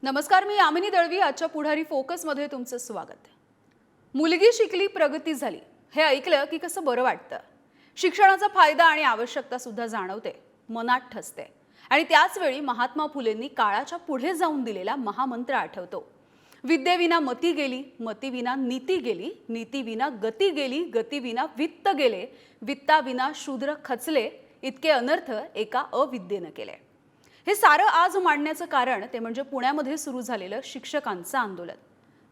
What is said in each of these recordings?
नमस्कार, मी यामिनी दळवी. आजच्या पुढारी फोकसमध्ये तुमचं स्वागत. मुलगी शिकली, प्रगती झाली हे ऐकलं की कसं बरं वाटतं. शिक्षणाचा फायदा आणि आवश्यकता सुद्धा जाणवते, मनात ठसते. आणि त्याच वेळी महात्मा फुलेंनी काळाच्या पुढे जाऊन दिलेला महामंत्र आठवतो. विद्येविना मती गेली, मतीविना नीती गेली, नीतीविना गती गेली, गतीविना वित्त गेले, वित्ताविना शूद्र खचले, इतके अनर्थ एका अविद्येनं केले. हे सारं आज मांडण्याचं कारण ते म्हणजे पुण्यामध्ये सुरू झालेलं शिक्षकांचं आंदोलन.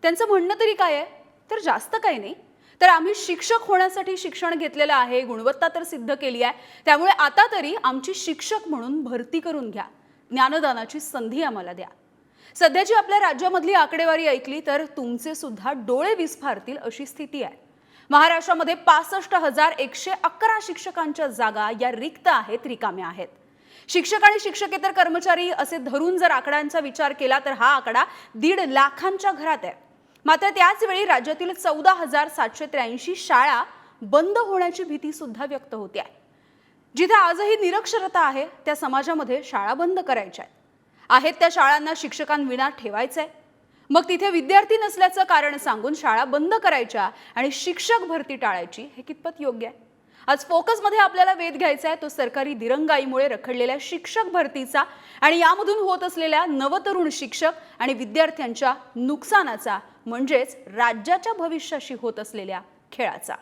त्यांचं म्हणणं तरी काय आहे, तर जास्त काही नाही, तर आम्ही शिक्षक होण्यासाठी शिक्षण घेतलेलं आहे, गुणवत्ता तर सिद्ध केली आहे, त्यामुळे आता तरी आमची शिक्षक म्हणून भरती करून घ्या, ज्ञानदानाची संधी आम्हाला द्या. सध्याची आपल्या राज्यामधली आकडेवारी ऐकली तर तुमचे सुद्धा डोळे विस्फारतील अशी स्थिती आहे. महाराष्ट्रामध्ये 65,111 शिक्षकांच्या जागा या रिक्त आहेत, रिकाम्या आहेत. शिक्षक आणि शिक्षकेतर कर्मचारी असे धरून जर आकड्यांचा विचार केला तर हा आकडा 1.5 लाखांच्या घरात आहे. मात्र त्याच वेळी राज्यातील 14,783 शाळा बंद होण्याची भीती सुद्धा व्यक्त होते आहे. जिथे आजही निरक्षरता आहे त्या समाजामध्ये शाळा बंद करायच्या आहेत त्या शाळांना शिक्षकांविना ठेवायचंय. मग तिथे विद्यार्थी नसल्याचं कारण सांगून शाळा बंद करायच्या आणि शिक्षक भरती टाळायची, हे कितपत योग्य आहे? आज फोकसमध्ये आपल्याला वेध घ्यायचा आहे तो सरकारी दिरंगाईमुळे रखडलेल्या शिक्षक भरतीचा आणि यामधून होत असलेल्या नवतरुण शिक्षक आणि विद्यार्थ्यांच्या नुकसानाचा, म्हणजेच राज्याच्या भविष्याशी होत असलेल्या खेळाचा.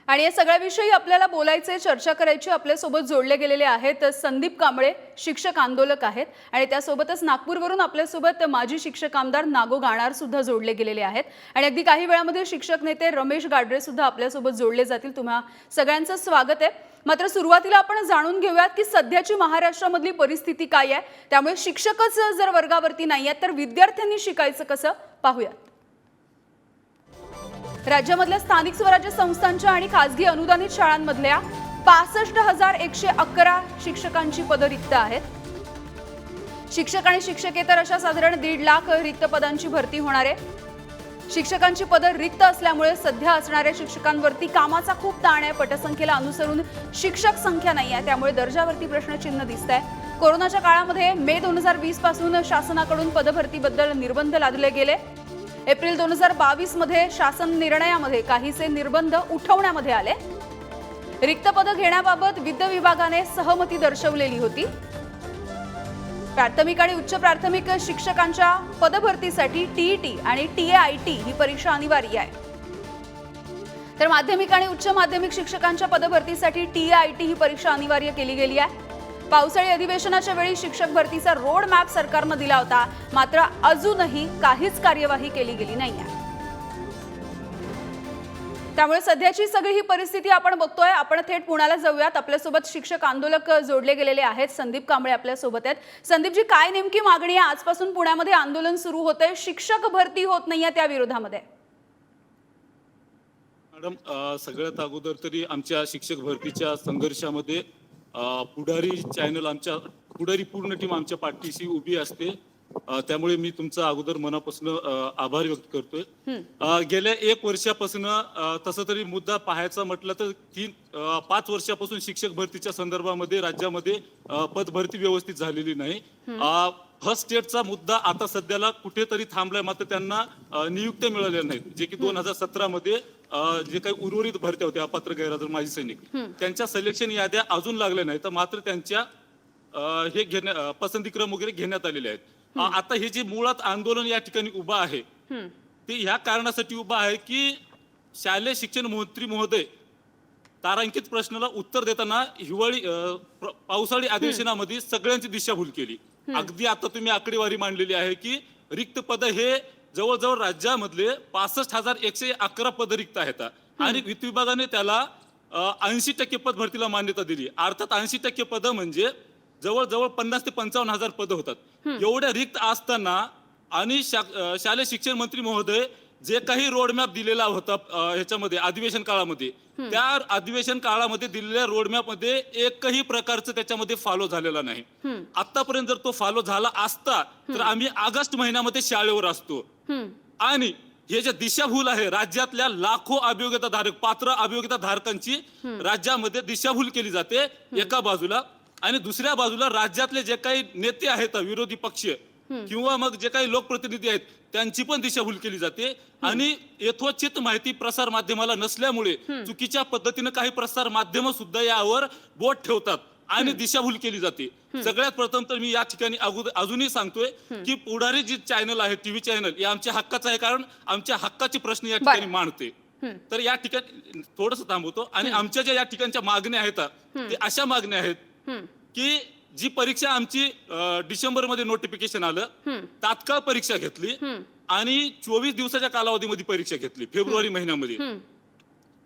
आणि या सगळ्याविषयी आपल्याला बोलायचे, चर्चा करायची आपल्यासोबत जोडले गेलेले आहेत संदीप कांबळे, शिक्षक आंदोलक आहेत. आणि त्यासोबतच नागपूरवरून आपल्यासोबत माजी शिक्षक आमदार नागो गाणार सुद्धा जोडले गेलेले आहेत. आणि अगदी काही वेळामध्ये शिक्षक नेते रमेश गाडरे सुद्धा आपल्यासोबत जोडले जातील. तुम्हा सगळ्यांचं स्वागत आहे. मात्र सुरुवातीला आपण जाणून घेऊयात की सध्याची महाराष्ट्रामधली परिस्थिती काय आहे. त्यामुळे शिक्षकच जर वर्गावरती नाही आहेत तर विद्यार्थ्यांनी शिकायचं कसं, पाहूयात. राज्यामधल्या स्थानिक स्वराज्य संस्थांच्या आणि खासगी अनुदानित शाळांमधल्या 65,111 शिक्षकांची पदं रिक्त आहेत. शिक्षक आणि शिक्षकेतर अशा साधारण 1.5 लाख रिक्त पदांची भरती होणार आहे. शिक्षकांची पदं रिक्त असल्यामुळे सध्या असणाऱ्या शिक्षकांवरती कामाचा खूप ताण आहे. पटसंख्येला अनुसरून शिक्षक संख्या नाही आहे, त्यामुळे दर्जावरती प्रश्नचिन्ह दिसत आहे. कोरोनाच्या काळामध्ये मे 2020 पासून शासनाकडून पदभरतीबद्दल निर्बंध लादले गेले. एप्रिल 2022 मध्ये शासन निर्णयामध्ये काहीसे निर्बंध उठवण्यामध्ये आले. रिक्त पदं घेण्याबाबत वित्त विभागाने सहमती दर्शवलेली होती. प्राथमिक आणि उच्च प्राथमिक शिक्षकांच्या पदभरतीसाठी टीईटी आणि टीएआयटी ही परीक्षा अनिवार्य आहे. तर माध्यमिक आणि उच्च माध्यमिक शिक्षकांच्या पदभरतीसाठी टीएआयटी ही परीक्षा अनिवार्य केली गेली आहे. पावसाळी अधिवेशनाच्या वेळी शिक्षक भरतीचा रोड मॅप सरकारनं दिला होता, मात्र अजूनही काहीच कार्यवाही केली गेली नाहीये. त्यामुळे सध्याची सगळी ही परिस्थिती आपण बघतोय. आपण थेट पुण्याला जाऊयात. आपल्यासोबत शिक्षक आंदोलक जोडले गेलेले आहेत. संदीप कांबळे आपल्यासोबत आहेत. संदीपजी, काय नेमकी मागणी आहे? आजपासून पुण्यामध्ये आंदोलन सुरू होतंय, शिक्षक भरती होत नाहीये त्या विरोधामध्ये. मॅडम, सगळ्यात अगोदर तरी आमच्या शिक्षक भरतीच्या संघर्षामध्ये पुढारी चॅनल, आमच्या पुढारी पूर्ण टीम आमच्या पाठीशी उभी असते. त्यामुळे मी तुमचा अगोदर मनापासून आभार व्यक्त करतोय. गेल्या 1 वर्षापासून तसं तरी मुद्दा पाहायचा म्हटलं तर 5 वर्षापासून शिक्षक भरतीच्या संदर्भामध्ये राज्यामध्ये पदभरती व्यवस्थित झालेली नाही. फर्स्ट स्टेटचा मुद्दा आता सध्याला कुठेतरी थांबलाय, मात्र त्यांना नियुक्त्या मिळाल्या नाहीत. जे की 2017 मध्ये जे काही उर्वरित भरत्या होत्या, अपात्र गैरहजर माजी सैनिक, त्यांच्या सिलेक्शन याद्या अजून लागल्या नाहीत, मात्र त्यांच्या हे पसंतीक्रम वगैरे घेण्यात आलेले आहेत. आता हे जे मुळात आंदोलन या ठिकाणी उभं आहे ते ह्या कारणासाठी उभं आहे की शालेय शिक्षण मंत्री महोदय तारांकित प्रश्नाला उत्तर देताना पावसाळी अधिवेशनामध्ये सगळ्यांची दिशाभूल केली. अगदी आता तुम्ही आकडेवारी मांडलेली आहे की रिक्त पद हे जवळजवळ राज्यामधले 65,111 पद रिक्त आहेत आणि वित्त विभागाने त्याला 80% पद भरतीला मान्यता दिली. अर्थात 80% पद म्हणजे जवळजवळ 50,000 ते 55,000 पद होतात. एवढ्या रिक्त असताना आणि शालेय शिक्षण मंत्री महोदय जे काही रोडमॅप दिलेला होता ह्याच्यामध्ये अधिवेशन काळामध्ये, त्या अधिवेशन काळामध्ये दिलेल्या रोडमॅप मध्ये एकही प्रकारचं त्याच्यामध्ये फॉलो झालेला नाही. आतापर्यंत जर तो फॉलो झाला असता तर आम्ही ऑगस्ट महिन्यामध्ये शाळेवर असतो. आणि हे जे दिशाभूल आहे, राज्यातल्या लाखो अभियोग्यता धारक, पात्र अभियोग्यता धारकांची राज्यामध्ये दिशाभूल केली जाते एका बाजूला, आणि दुसऱ्या बाजूला राज्यातले जे काही नेते आहेत विरोधी पक्ष किंवा मग जे काही लोकप्रतिनिधी आहेत त्यांची पण दिशाभूल केली जाते. आणि यथोचित माहिती प्रसार माध्यमाला नसल्यामुळे चुकीच्या पद्धतीने काही प्रसार माध्यम सुद्धा यावर बोट ठेवतात आणि दिशाभूल केली जाते. सगळ्यात प्रथम तर मी या ठिकाणी अजूनही सांगतोय की पुढारी जी चॅनल आहे, टीव्ही चॅनल, हे आमच्या हक्काचं आहे, कारण आमच्या हक्काचे प्रश्न या ठिकाणी मांडते. तर या ठिकाणी थोडस थांबवतो. आणि आमच्या ज्या या ठिकाणच्या मागण्या आहेत ते अशा मागण्या आहेत की जी परीक्षा आमची डिसेंबर मध्ये नोटिफिकेशन आलं, तात्काळ परीक्षा घेतली आणि 24 दिवसाच्या कालावधीमध्ये परीक्षा घेतली. फेब्रुवारी महिन्यामध्ये,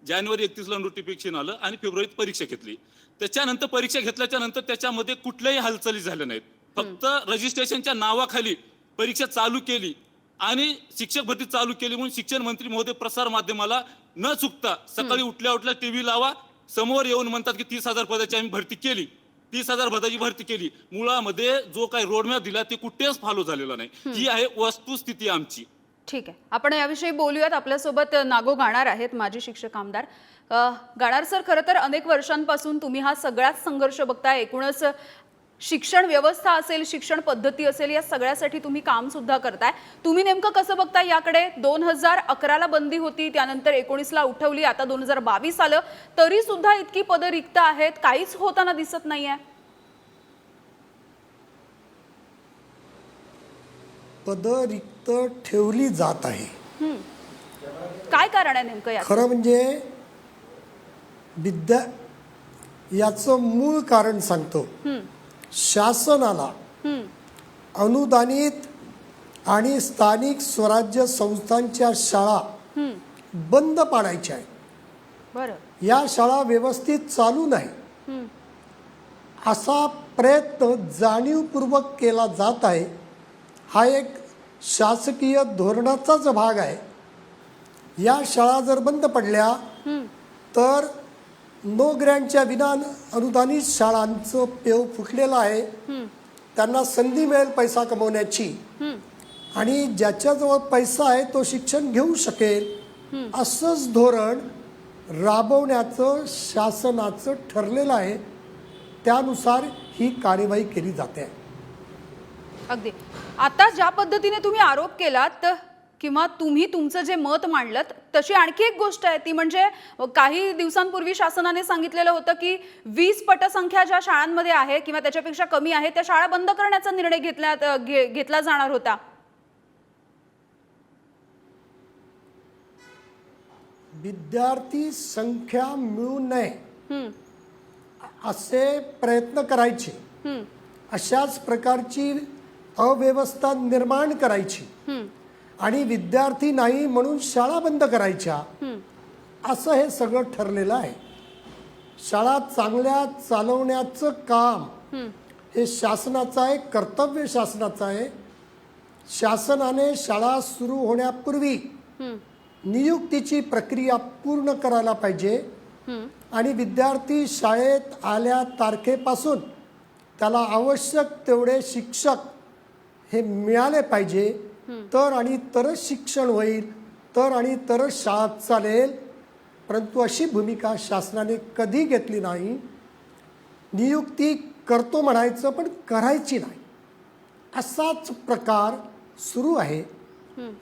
जानेवारी 31ला नोटिफिकेशन आलं आणि फेब्रुवारीत परीक्षा घेतली. त्याच्यानंतर परीक्षा घेतल्याच्या नंतर त्याच्यामध्ये कुठल्याही हालचाली झाल्या नाहीत. फक्त रजिस्ट्रेशनच्या नावाखाली परीक्षा चालू केली आणि शिक्षक भरती चालू केली म्हणून शिक्षण मंत्री महोदय प्रसार माध्यमाला न चुकता सकाळी उठल्या उठल्या टीव्ही लावा, समोर येऊन म्हणतात की 30,000 पदाची आम्ही भरती केली, 30,000 पदाची भरती केली. मुळामध्ये जो काही रोडमॅप दिला ते कुठेच फॉलो झालेला नाही. ही आहे वस्तुस्थिती आमची. ठीक आहे, आपण याविषयी बोलूयात. आपल्यासोबत नागो गाणार आहेत, माजी शिक्षक आमदार. गाणार सर, खरं तर अनेक वर्षांपासून तुम्ही हा सगळाच संघर्ष बघताय. एकूणच शिक्षण व्यवस्था असेल, शिक्षण पद्धती असेल, या सगळ्यासाठी तुम्ही काम सुद्धा करताय. तुम्ही नेमकं कसं बघताय याकडे? 2011ला बंदी होती, त्यानंतर 19ला उठवली, आता 2022 आलं, तरी सुद्धा इतकी पदं रिक्त आहेत, काहीच होताना दिसत नाहीये. पदं रिक्त ठेवली जात आहे. काय कारण आहे नेमकं यात? खरं म्हणजे याचं मूळ कारण सांगतो. शासनाला अनुदानित आणि स्थानिक स्वराज्य संस्थांच्या शाळा बंद पाडायच्या आहेत. बरं. या शाळा व्यवस्थित चालू नाही असा प्रयत्न जाणीवपूर्वक केला जात आहे. हा एक शासकीय धोरणाचाच भाग आहे. या शाळा जर बंद पडल्या तर नो ग्रँटच्या विना अनुदानित शाळांचं पेव फुटलेलं आहे. त्यांना संधी मिळेल पैसा कमवण्याची, आणि ज्याच्याजवळ पैसा आहे तो शिक्षण घेऊ शकेल असंच धोरण राबवण्याचं शासनाचं ठरलेलं आहे. त्यानुसार ही कार्यवाही केली जाते. अगदी. आता ज्या पद्धतीने तुम्ही आरोप केलात किंवा तुम्ही तुमचं जे मत मांडलं, तशी आणखी एक गोष्ट आहे, ती म्हणजे काही दिवसांपूर्वी शासनाने सांगितलेलं होतं की 20 पटसंख्या ज्या शाळांमध्ये आहे किंवा त्याच्यापेक्षा कमी आहे त्या शाळा बंद करण्याचा निर्णय घेतला जाणार होता. विद्यार्थी संख्या मिळू नये असे प्रयत्न करायचे, अशाच प्रकारची अव्यवस्था निर्माण करायची आणि विद्यार्थी नाही म्हणून शाळा बंद करायच्या, असं हे सगळं ठरलेलं आहे. शाळा चांगल्या चालवण्याचं काम हे शासनाचं आहे, कर्तव्य शासनाचं आहे. शासनाने शाळा सुरू होण्यापूर्वी नियुक्तीची प्रक्रिया पूर्ण करायला पाहिजे आणि विद्यार्थी शाळेत आल्या तारखेपासून त्याला आवश्यक तेवढे शिक्षक हे मिळाले पाहिजे. तर आणि तरच शिक्षण होईल, तर आणि तरच शाळा चालेल. परंतु अशी भूमिका शासनाने कधी घेतली नाही. नियुक्ती करतो म्हणायचं पण करायची नाही, असाच प्रकार सुरू आहे.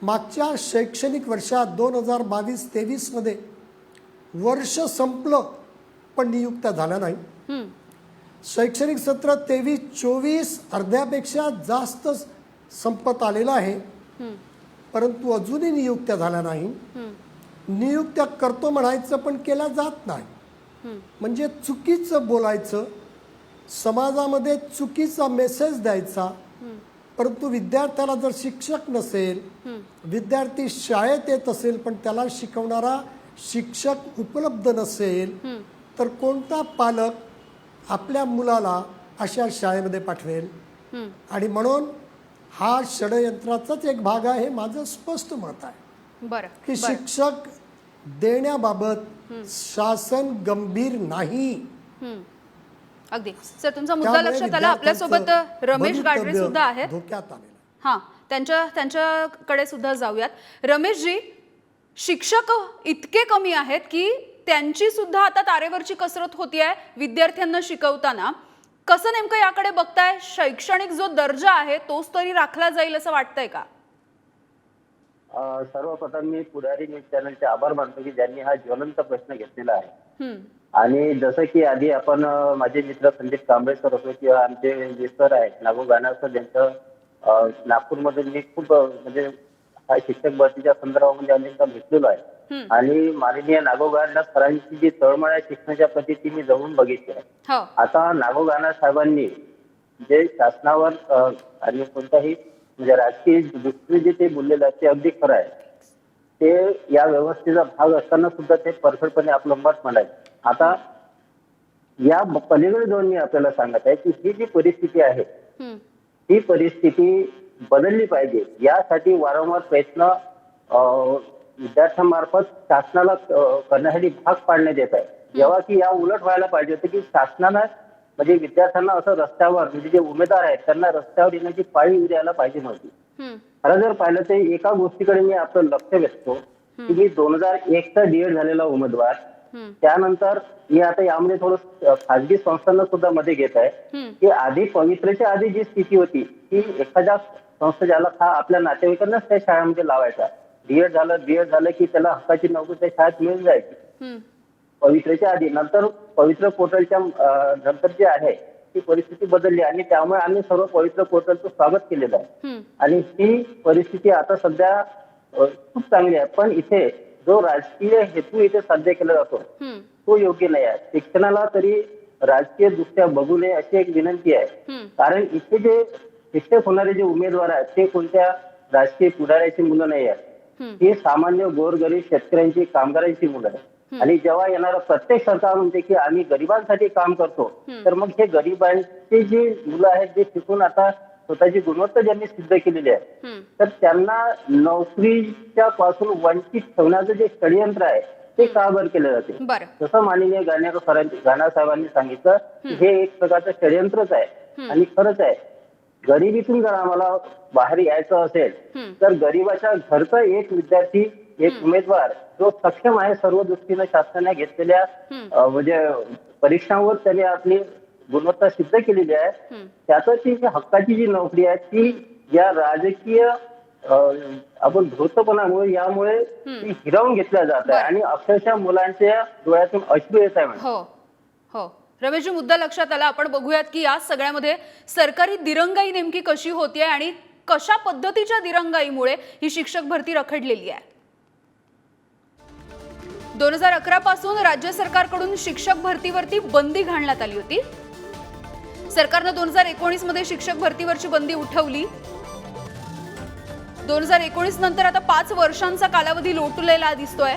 मागच्या शैक्षणिक वर्षात 2022-23 मध्ये वर्ष संपलं पण नियुक्त्या झाल्या नाही. शैक्षणिक सत्र 23-24 अर्ध्यापेक्षा जास्त संपत आलेलं आहे, परंतु अजूनही नियुक्त्या झाल्या नाही. नियुक्त्या करतो म्हणायचं पण केल्या जात नाही. म्हणजे चुकीचं बोलायचं, समाजामध्ये चुकीचा मेसेज द्यायचा. परंतु विद्यार्थ्याला जर शिक्षक नसेल, विद्यार्थी शाळेत येत असेल पण त्याला शिकवणारा शिक्षक उपलब्ध नसेल, तर कोणता पालक आपल्या मुलाला अशा शाळेमध्ये पाठवेल? आणि म्हणून हा षडयंत्राचाच एक भाग आहे, हे माझं स्पष्ट मत आहे. बरं की बरं. शिक्षक देण्याबाबत शासन गंभीर नाही. हम्म. अगदी सर, तुमचा मुद्दा त्यामुळे लक्षात आला. आपल्यासोबत विद्यार्थ्यांचं रमेश गाडरे भवितव्य सुद्धा आहेत. धोक्यात आलेलं. हां, त्यांच्याकडे सुद्धा जाऊयात. रमेशजी, शिक्षक इतके कमी आहेत की त्यांची सुद्धा आता तारेवरची कसरत होतीये विद्यार्थ्यांना शिकवताना. कसं नेमकं याकडे बघताय? शैक्षणिक जो दर्जा आहे तोच तरी राखला जाईल असं वाटतंय का? सर्वप्रथम मी पुढारी न्यूज चॅनलचे आभार मानतो की ज्यांनी हा ज्वलंत प्रश्न घेतलेला आहे. हम्म. आणि जसं की आधी आपण माझे मित्र संदीप कांबळे सर असो किंवा आमचे जे सर आहेत नागो गाणा सर, ज्यांचं नागपूरमध्ये मी खूप म्हणजे हा शिक्षक भरतीच्या संदर्भामध्ये अनेकदा भेटलेलो आहे. आणि माननीय नागो गाणा सरांची जी तळमळ आहे शिक्षणाच्या प्रती ती मी जवळून बघितली आहे. हो. आता नागो गाणा साहेबांनी जे शासनावर आणि कोणत्याही म्हणजे राजकीय दृष्टीने जे ते बोललेलं आहे ते अगदी खरं आहे. ते या व्यवस्थेचा भाग असताना सुद्धा ते परफेक्टपणे आपलं मत मांडायचं. आता या पलीकडे जाऊन मी आपल्याला सांगत आहे की ही जी परिस्थिती आहे हम्म. ही परिस्थिती बदलली पाहिजे. यासाठी वारंवार प्रयत्न विद्यार्थ्यांमार्फत शासनाला करण्यासाठी भाग पाडण्यात येत आहे. जेव्हा की या उलट व्हायला पाहिजे होतं की शासनानं म्हणजे विद्यार्थ्यांना असं रस्त्यावर म्हणजे जे उमेदवार आहेत त्यांना रस्त्यावर येण्याची पाळी द्यायला पाहिजे नव्हती. हम्म. खरं जर पाहिलं तर एका गोष्टीकडे मी आपलं लक्ष वेधतो की मी 2001चा डीएड झालेला उमेदवार, त्यानंतर मी आता यामध्ये थोडं खाजगी संस्थांना सुद्धा मध्ये घेत आहे की आधी पवित्रच्या आधी जी स्थिती होती की एखाद्या संस्था ज्याला हा आपल्या नातेवाईकांनाच त्या शाळेमध्ये लावायचा. डीएड झालं बीएड झालं की त्याला हक्काची नोकरी त्या शाळेत मिळून जायची पवित्रच्या आधी. नंतर पवित्र पोर्टलच्या नंतर जे आहे ती परिस्थिती बदलली आणि त्यामुळे आम्ही सर्व पवित्र पोर्टलचं स्वागत केलेलं आहे. आणि ही परिस्थिती आता सध्या खूप चांगली आहे. पण इथे जो राजकीय हेतू इथे साध्य केला जातो तो योग्य नाही आहे. शिक्षणाला तरी राजकीय दृष्ट्या बघू नये अशी एक विनंती आहे. कारण इथे जे शिक्षक होणारे जे उमेदवार आहेत ते कोणत्या राजकीय पुढाऱ्याची मुलं नाही आहेत. ही सामान्य गोरगरीब शेतकऱ्यांची, कामगारांची मुलं आहेत. आणि जेव्हा येणारं प्रत्येक सरकार म्हणते की आम्ही गरिबांसाठी काम करतो, तर मग हे गरिबांची जी मुलं आहेत जे शिकून आता स्वतःची गुणवत्ता ज्यांनी सिद्ध केलेली आहे तर त्यांना नोकरीच्या पासून वंचित ठेवण्याचं जे षडयंत्र आहे ते का बरं केलं जाते. जसं माननीय गाणा साहेबांनी सांगितलं की हे एक प्रकारचं षडयंत्रच आहे. आणि खरंच आहे, गरिबीतून जर आम्हाला बाहेर यायचं असेल तर गरिबाच्या घरचा एक विद्यार्थी, एक उमेदवार जो सक्षम आहे सर्व दृष्टीने शासनाने घेतलेल्या म्हणजे परीक्षांवर त्यांनी आपली गुणवत्ता सिद्ध केलेली आहे, त्याचं ती हक्काची जी नोकरी आहे ती या राजकीय आपण धूर्तपणामुळे यामुळे ती हिरावून घेतल्या जात आहे आणि अक्षरशः मुलांच्या डोळ्यातून अश्रू येत आहे. हो हो, रमेशजी, मुद्दा लक्षात आला. आपण बघूयात की या सगळ्यामध्ये सरकारी दिरंगाई नेमकी कशी होतीये आणि कशा पद्धतीच्या दिरंगाईमुळे ही शिक्षक भरती रखडलेली आहे. 2011 पासून राज्य सरकारकडून शिक्षक भरतीवरती बंदी घालण्यात आली होती. सरकारनं 2019 मध्ये शिक्षक भरतीवरची बंदी उठवली. 2019 नंतर आता 5 वर्षांचा कालावधी लोटलेला दिसतोय.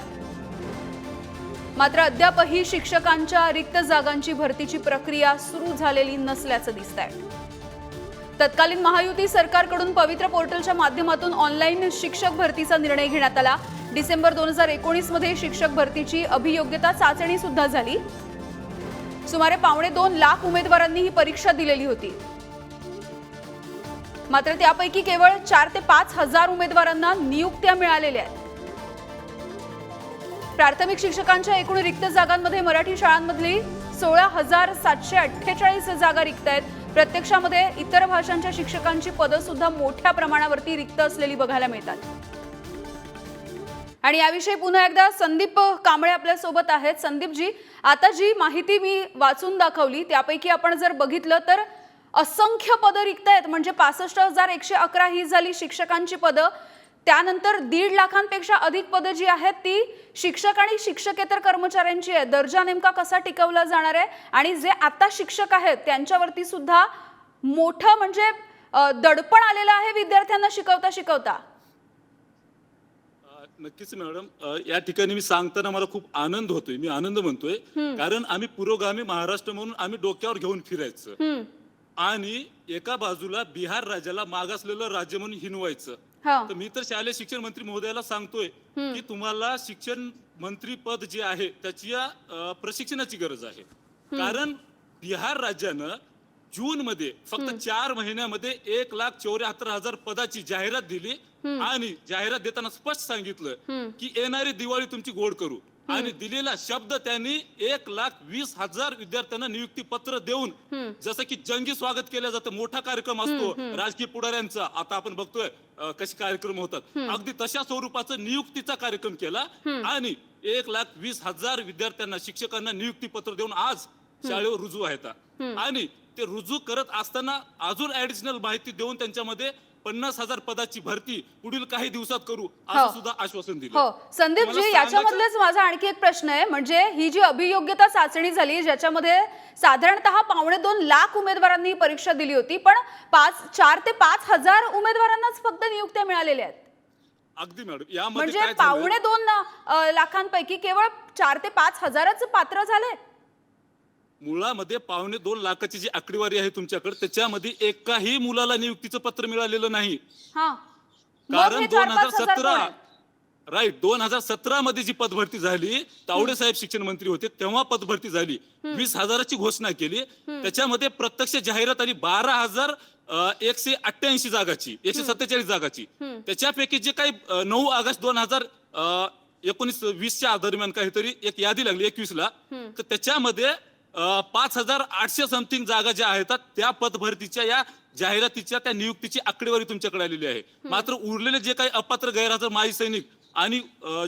मात्र अद्यापही शिक्षकांच्या रिक्त जागांची भरतीची प्रक्रिया सुरू झालेली नसल्याचं दिसतंय. तत्कालीन महायुती सरकारकडून पवित्र पोर्टलच्या माध्यमातून ऑनलाईन शिक्षक भरतीचा निर्णय घेण्यात आला. डिसेंबर 2019 मध्ये शिक्षक भरतीची अभियोग्यता चाचणी सुद्धा झाली. सुमारे 2.25 लाख उमेदवारांनी ही परीक्षा दिलेली होती. मात्र त्यापैकी केवळ 4 ते 5 हजार उमेदवारांना नियुक्त्या मिळालेल्या आहेत. प्राथमिक शिक्षकांच्या एकूण रिक्त जागांमध्ये मराठी शाळांमधली 16,748 जागा रिक्त आहेत. प्रत्यक्षामध्ये इतर भाषांच्या शिक्षकांची पदं सुद्धा मोठ्या प्रमाणावरती रिक्त असलेली बघायला मिळतात. आणि याविषयी पुन्हा एकदा संदीप कांबळे आपल्या सोबत आहेत. संदीपजी, आता जी माहिती मी वाचून दाखवली त्यापैकी आपण जर बघितलं तर असंख्य पदं रिक्त आहेत. म्हणजे 65,111 ही झाली शिक्षकांची पदं. त्यानंतर 1.5 लाखांपेक्षा अधिक पदं जी आहेत ती शिक्षक आणि शिक्षकेतर कर्मचाऱ्यांची आहेत. दर्जा नेमका कसा टिकवला जाणार आहे आणि जे आता शिक्षक आहेत त्यांच्यावरती सुद्धा मोठं म्हणजे दडपण आलेलं आहे विद्यार्थ्यांना शिकवता शिकवता. नक्कीच मॅडम, या ठिकाणी मी सांगताना मला खूप आनंद होतोय. मी आनंद म्हणतोय कारण आम्ही पुरोगामी महाराष्ट्र म्हणून आम्ही डोक्यावर घेऊन फिरायचं आणि एका बाजूला बिहार राज्याला मागासलेलं राज्य म्हणून हिनवायचं. हा. तर मी तर शालेय शिक्षण मंत्री महोदयाला सांगतोय की तुम्हाला शिक्षण मंत्री पद जे आहे त्याच्या प्रशिक्षणाची गरज आहे. कारण बिहार राज्यानं जून मध्ये फक्त 4 महिन्यामध्ये 1,74,000 पदाची जाहिरात दिली आणि जाहिरात देताना स्पष्ट सांगितलं की येणारी दिवाळी तुमची गोड करू, आणि दिलेला शब्द त्यांनी 1,20,000 विद्यार्थ्यांना नियुक्ती पत्र देऊन जसं की जंगी स्वागत केलं जातं, मोठा कार्यक्रम असतो राजकीय पुढाऱ्यांचा, आता आपण बघतोय कसे कार्यक्रम होतात, अगदी तशा स्वरूपाचा नियुक्तीचा कार्यक्रम केला आणि 1,20,000 विद्यार्थ्यांना शिक्षकांना नियुक्ती पत्र देऊन आज शाळेवर रुजू आहेत. आणि ते रुजू करत असताना अजून ऍडिशनल माहिती देऊन त्यांच्यामध्ये 50,000 पदाची भरती पुढील काही दिवसात करू असं सुद्धा आश्वासन दिलं. हो संदीपजी, याच्यामधलेच माझा आणखी एक प्रश्न आहे, म्हणजे ही जी अभियोग्यता चाचणी झाली ज्याच्यामध्ये साधारणतः 2.25 लाख उमेदवारांनी परीक्षा दिली होती, पण 4 ते 5 हजार उमेदवारांनाच फक्त नियुक्त्या मिळालेल्या आहेत. अगदी मॅडम, यामध्ये म्हणजे काय झालं? 2.25 लाखांपैकी केवळ 4 ते 5 हजारच पात्र झाले. मुळामध्ये 2.25 लाखाची जी आकडेवारी आहे तुमच्याकडे, त्याच्यामध्ये एकाही मुलाला नियुक्तीचं पत्र मिळालेलं नाही. हा, मग कारण हे 4-5 हजार कोण आहेत? 2017 मध्ये जी पदभरती झाली, तावडे साहेब शिक्षण मंत्री होते तेव्हा पदभरती झाली, 20,000ची घोषणा केली, त्याच्यामध्ये प्रत्यक्ष जाहिरात आली 12,188 जागाची, 147 जागाची. त्याच्यापैकी जे काही 9 ऑगस्ट 2019-20च्या दरम्यान काहीतरी एक यादी लागली 21ला, तर त्याच्यामध्ये 5,800 समथिंग जागा ज्या आहेत त्या पदभरतीच्या या जाहिरातीच्या त्या नियुक्तीची आकडेवारी तुमच्याकडे आलेली आहे. मात्र उरलेले जे काही अपात्र गैरहजर माजी सैनिक आणि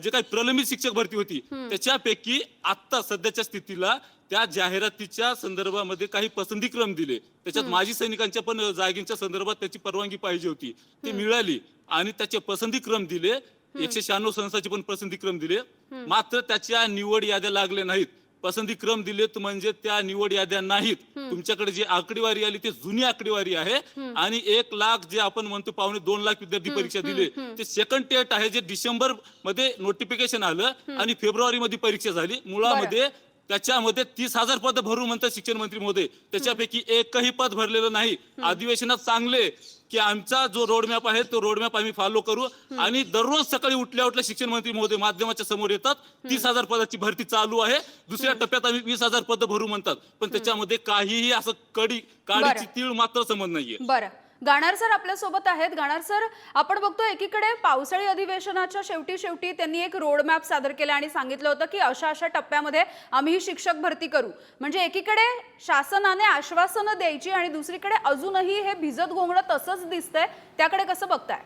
जे काही प्रलंबित शिक्षक भरती होती त्याच्यापैकी आता सध्याच्या स्थितीला त्या जाहिरातीच्या संदर्भामध्ये काही पसंतीक्रम दिले, त्याच्यात माजी सैनिकांच्या पण जागेच्या संदर्भात त्याची परवानगी पाहिजे होती, ती मिळाली आणि त्याचे पसंतीक्रम दिले. 196 संस्थांचे पण पसंतीक्रम दिले, मात्र त्याच्या निवड याद्या लागल्या नाहीत. पसंतीक्रम दिलेत म्हणजे त्या निवड याद्या नाहीत. तुमच्याकडे जी आकडेवारी आली ती जुनी आकडेवारी आहे आणि 1 लाख जे आपण म्हणतो 2.25 लाख विद्यार्थी परीक्षा दिले ते सेकंड टेट आहे, जे डिसेंबर मध्ये नोटिफिकेशन आलं आणि फेब्रुवारी मध्ये परीक्षा झाली. मुळामध्ये त्याच्यामध्ये 30,000 पद भरू म्हणतात शिक्षण मंत्री महोदय, त्याच्यापैकी एकही पद भरलेलं नाही. अधिवेशनात चांगले की आमचा जो रोडमॅप आहे तो रोडमॅप आम्ही फॉलो करू, आणि दररोज सकाळी उठल्या उठल्या शिक्षण मंत्री महोदय माध्यमाच्या समोर येतात, 30,000 पदाची भरती चालू आहे, दुसऱ्या टप्प्यात आम्ही 20,000 पद भरू म्हणतात, पण त्याच्यामध्ये काहीही असं काडीची तीळ मात्र समज नाहीये. बरं, गाणार सर आपल्या सोबत आहेत. गाणार सर, आपण बघतो एकीकडे पावसाळी अधिवेशनाच्या शेवटी त्यांनी एक रोडमॅप सादर केला आणि सांगितलं होतं की अशा टप्प्यामध्ये आम्ही ही शिक्षक भरती करू. म्हणजे एकीकडे शासनाने आश्वासनं द्यायची आणि दुसरीकडे अजूनही हे भिजत घोंगडं तसंच दिसतंय, त्याकडे कसं बघताय?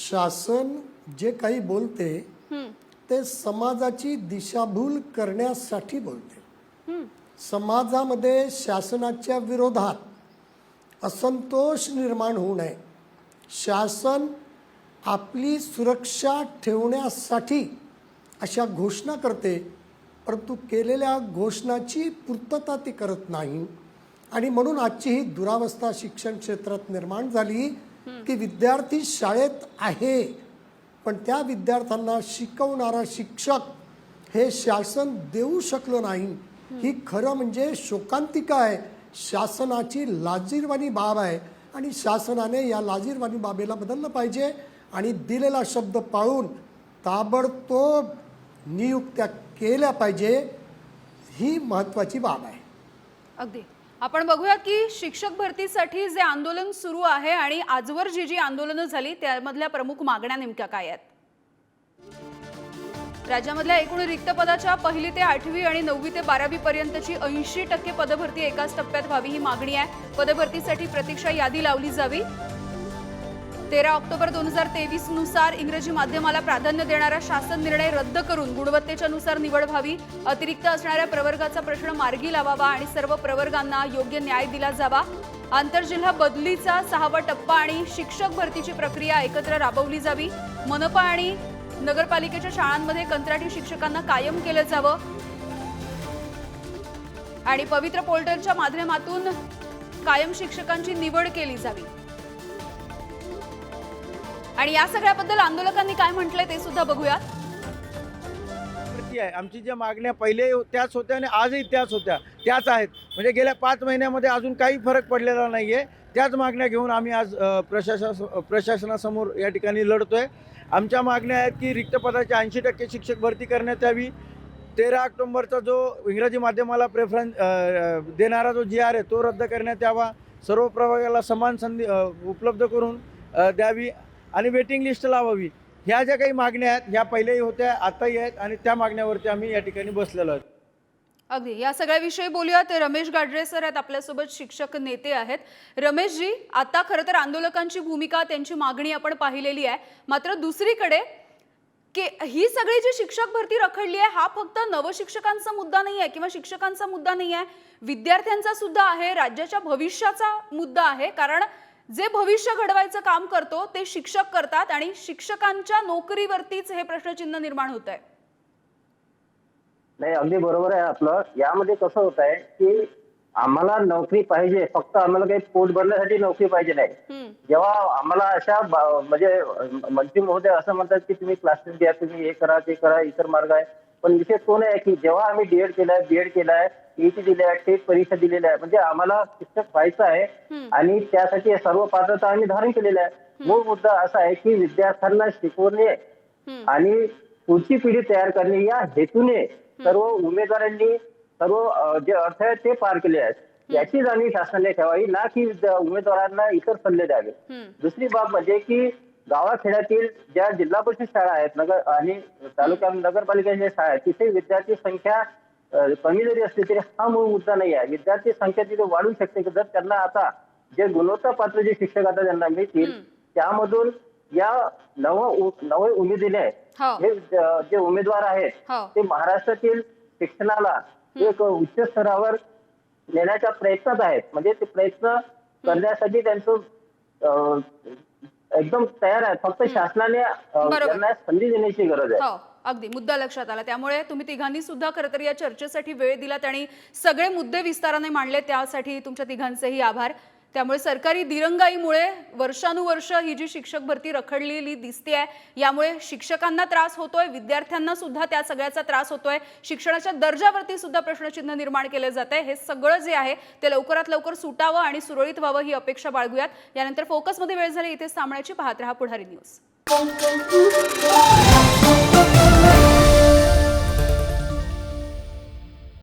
शासन जे काही बोलते ते समाजाची दिशाभूल करण्यासाठी बोलते. समाजामध्ये शासनाच्या विरोधात असंतोष निर्माण होऊ नये, शासन आपली सुरक्षा ठेवण्यासाठी अशा घोषणा करते, परंतु केलेल्या घोषणाची पूर्तता ती करत नाही. आणि म्हणून आजची ही दुरावस्था शिक्षण क्षेत्रात निर्माण झाली की विद्यार्थी शाळेत आहे पण त्या विद्यार्थ्यांना शिकवणारा शिक्षक हे शासन देऊ शकलं नाही. ही खरं म्हणजे शोकांतिका आहे, शासनाची लाजीरवाणी बाब आहे आणि शासनाने या लाजीरवाणी बाबेला बदललं पाहिजे आणि दिलेला शब्द पाळून ताबडतोब नियुक्त्या केल्या पाहिजे. ही महत्त्वाची बाब आहे. अगदी आपण बघूया की शिक्षक भरतीसाठी जे आंदोलन सुरू आहे आणि आजवर जी आंदोलनं झाली त्यामधल्या प्रमुख मागण्या नेमक्या काय आहेत? राज्यामधल्या एकूण रिक्त पदाच्या 1ली ते 8वी आणि 9वी ते 12वी पर्यंतची 80% पदभरती एकाच टप्प्यात व्हावी ही मागणी आहे. पदभरतीसाठी प्रतीक्षा यादी लावली जावी. 13 ऑक्टोबर 2023 नुसार इंग्रजी माध्यमाला प्राधान्य देणारा शासन निर्णय रद्द करून गुणवत्तेच्या नुसार निवड व्हावी. अतिरिक्त असणाऱ्या प्रवर्गाचा प्रश्न मार्गी लावावा आणि सर्व प्रवर्गांना योग्य न्याय दिला जावा. आंतरजिल्हा बदलीचा 6वा टप्पा आणि शिक्षक भरतीची प्रक्रिया एकत्र राबवली जावी. मनपा आणि नगरपालिकेच्या शाळांमध्ये कंत्राटी शिक्षकांना कायम केलं जावं आणि पवित्र पोर्टलच्या माध्यमातून कायम शिक्षकांची निवड केली जावी. आणि या सगळ्याबद्दल आंदोलकांनी काय म्हटलंय ते सुद्धा बघूयात. आमची ज्या मागण्या पहिले त्याच होत्या आणि आजही त्याच होत्या, त्याच आहेत. म्हणजे गेल्या 5 महिन्यामध्ये अजून काही फरक पडलेला नाहीये. त्याच मागण्या घेऊन आम्ही आज प्रशासनासमोर या ठिकाणी लढतोय. आमच्या मागण्या आहेत की रिक्त पदाची 80% शिक्षक भरती करण्यात यावी. 13 ऑक्टोबरचा जो इंग्रजी माध्यमाला प्रेफरन्स देणारा जो GR आहे तो रद्द करण्यात यावा. सर्व प्रवर्गाला समान संधी उपलब्ध करून द्यावी आणि वेटिंग लिस्ट लावावी. ह्या ज्या काही मागण्या आहेत ह्या पहिल्याही होत्या, आताही आहेत आणि त्या मागण्यावरती आम्ही या ठिकाणी बसलेलो आहोत. अगदी या सगळ्याविषयी बोलूयात. रमेश गाडरे सर आहेत आपल्यासोबत, शिक्षक नेते आहेत. रमेशजी, आता खरं तर आंदोलकांची भूमिका, त्यांची मागणी आपण पाहिलेली आहे. मात्र दुसरीकडे की ही सगळी जी शिक्षक भरती रखडली आहे हा फक्त नवशिक्षकांचा मुद्दा नाही आहे किंवा शिक्षकांचा मुद्दा नाही आहे, विद्यार्थ्यांचा सुद्धा आहे, राज्याच्या भविष्याचा मुद्दा आहे. कारण जे भविष्य घडवायचं काम करतो ते शिक्षक करतात आणि शिक्षकांच्या नोकरीवरतीच हे प्रश्नचिन्ह निर्माण होत आहे. नाही, अगदी बरोबर आहे आपलं. यामध्ये कसं होत आहे की आम्हाला नोकरी पाहिजे, फक्त आम्हाला काही पोट भरण्यासाठी नोकरी पाहिजे नाही. जेव्हा आम्हाला अशा म्हणजे मंत्री महोदय असं म्हणतात की तुम्ही क्लासेस घ्या, तुम्ही हे करा ते करा, इतर मार्ग आहे. पण विषय तो नाही की जेव्हा आम्ही DED केलाय, BEd केलाय, ET दिले आहे, टेट परीक्षा दिलेल्या आहे, म्हणजे आम्हाला शिक्षक व्हायचं आहे आणि त्यासाठी सर्व पात्रता आम्ही धारण केलेल्या आहे. मूळ मुद्दा असा आहे की विद्यार्थ्यांना शिकवणे आणि पुढची पिढी तयार करणे या हेतूने सर्व उमेदवारांनी सर्व जे अर्थ आहेत ते पार केले आहेत. याची जाणीव शासनाने ठेवावी, ना की उमेदवारांना इतर सल्ले द्यावे. दुसरी बाब म्हणजे की गावाखेड्यातील ज्या जिल्हा परिषद शाळा आहेत नगर आणि तालुक्या नगरपालिकेच्या शाळा आहेत तिथे विद्यार्थी संख्या कमी जरी असली तरी हा मूळ मुद्दा नाही आहे. विद्यार्थी संख्या तिथे वाढू शकते जर त्यांना आता जे गुणवत्ता पात्र जे शिक्षक आता त्यांना मिळतील त्यामधून या नवे उमेदीने हे जे उमेदवार आहेत ते महाराष्ट्रातील शिक्षणाला एक उच्च स्तरावर नेण्याच्या प्रयत्नात आहेत. म्हणजे ते प्रयत्न करण्यासाठी त्यांचं एकदम तयार आहे. फक्त शासनाने त्यांना संधी देण्याची गरज आहे. अगदी मुद्दा लक्षात आला. त्यामुळे तुम्ही तिघांनी सुद्धा खरं तर या चर्चेसाठी वेळ दिलात आणि सगळे मुद्दे विस्ताराने मांडले, त्यासाठी तुमच्या तिघांचेही आभार. त्यामुळे सरकारी दिरंगाईमुळे वर्षानुवर्ष ही जी शिक्षक भरती रखडलेली दिसते यामुळे शिक्षकांना त्रास होतोय, विद्यार्थ्यांना सुद्धा त्या सगळ्याचा त्रास होतोय, शिक्षणाच्या दर्जावरती सुद्धा प्रश्नचिन्ह निर्माण केले जात आहे. हे सगळं जे आहे ते लवकरात लवकर सुटावं आणि सुरळीत व्हावं ही अपेक्षा बाळगूयात. यानंतर फोकसमध्ये वेळ झाली इथेच थांबण्याची. पाहत रहा पुढारी न्यूज.